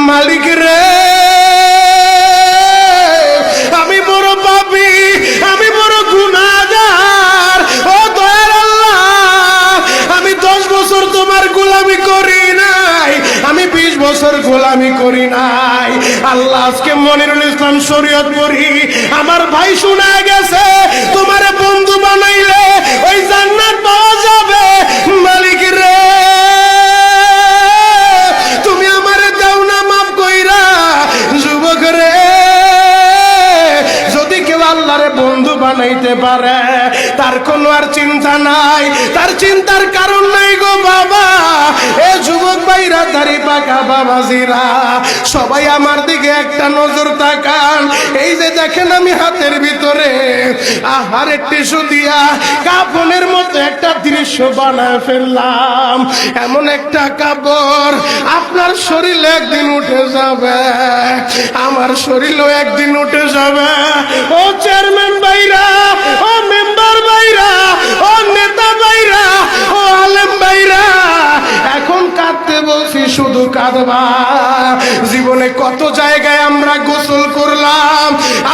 মালিক রে, আমি বড় পাপী, আমি বড় গুনাহগার। ও দয়ার আল্লাহ, আমি 10 বছর তোমার গোলামি করি নাই, আমি 20 বছর গোলামি করি নাই। আল্লাহ আজকে মনিরুল ইসলাম শরীয়তপুরি আমার ভাই শোনা গেছে তোমারে বন্ধু বানাইলে ওই জান্নাত পাওয়া যাবে। মালিক রে, তুমি আমারে দাও না মাফ কইরা। যুবক রে, যদি কেউ আল্লাহরে বন্ধু বানাইতে পারে তার কোনো আর চিন্তা নাই, তার চিন্তার কারণ নাই গো বাবা। এ যুবক ভাইরা, দাড়ি পাকা বাবাজিরা, সবাই আমার দিকে একটা নজর তাকান। এই যে দেখেন আমি হাতের ভিতরে আহারে টিস্যু দিয়া কাফনের মতো একটা দৃশ্য বানায় ফেললাম। এমন একটা কাপড় আপনার শরীরে একদিন উঠে যাবে, আমার শরীরও একদিন উঠে যাবে। ও চেয়ারম্যান ভাইরা, ও মেম্বার ভাইরা, ও নেতা ভাইরা, ও আলেম ভাইরা, এখন কাঁদতে বলছি শুধু কাঁদবা। জীবনে কত জায়গায় আমরা গোসল করলাম,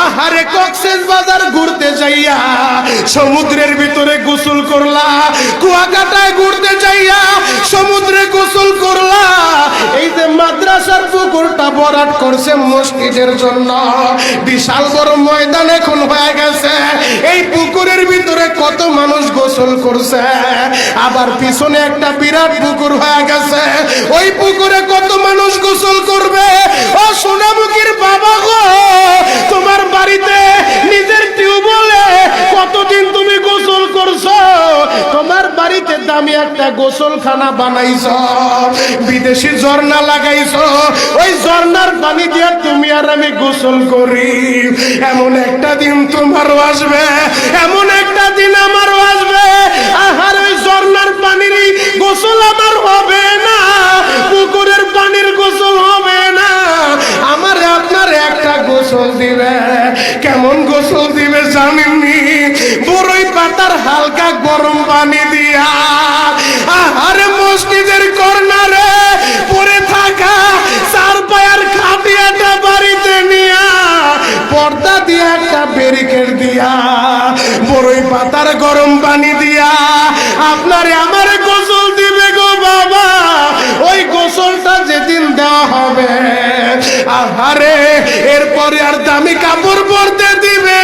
আহারে কক্সবাজার ঘুরতে যাইয়া সমুদ্রের ভিতরে গোসল করলা, কুয়াকাটায় ঘুরতে যাইয়া সমুদ্রে গোসল করলা। এই যে মাদ্রাসার পুকুরটা ভরাট করছে মসজিদের জন্য, বিশাল বড় ময়দান এখন হয়ে গেছে। এই পুকুরের ভিতরে কত মানুষ গোসল করছে, আবার পিছনে একটা বিরাট পুকুর হয়ে গেছে, ওই পুকুরে কত মানুষ গোসল করবে। ও সোনামুখীর বাবা গো, তোমার বাড়িতে নিজের টিউবওয়েলে কতদিন তুমি গোসল করছো, তোমার বাড়িতে দামি একটা গোসলখানা বানাইছো, বিদেশি ঝর্ণা লাগাইছো, ওই ঝর্ণার পানি দিয়ে তুমি আর আমি গোসল করি। এমন একটা দিন তোমারও আসবে, এমন একটা দিন আমারও আসবে, আহার ওই ঝর্ণার পানির গোসল আমার হবে না, পুকুরের পানির গোসল হবে না, আমার আপনার একটা গোসল দিবে। কেমন গোসল দিবে জানেননি? বড়ই পাতার হালকা গরম পানি দিয়া, আহারে মসজিদের কর্নারে পড়ে থাকা 4 পায়ার খাটিয়াটা বাড়িতে নিয়া পর্দা দিয়া একটা ব্যারিকেড দিয়া বড়ই পাতার গরম পানি দিয়া আপনারে আমার গোসল দিবে গো বাবা। ওই গোসলটা যেদিন দেওয়া হবে, আহারে এরপরে আর দামি কাপড় পরতে দিবে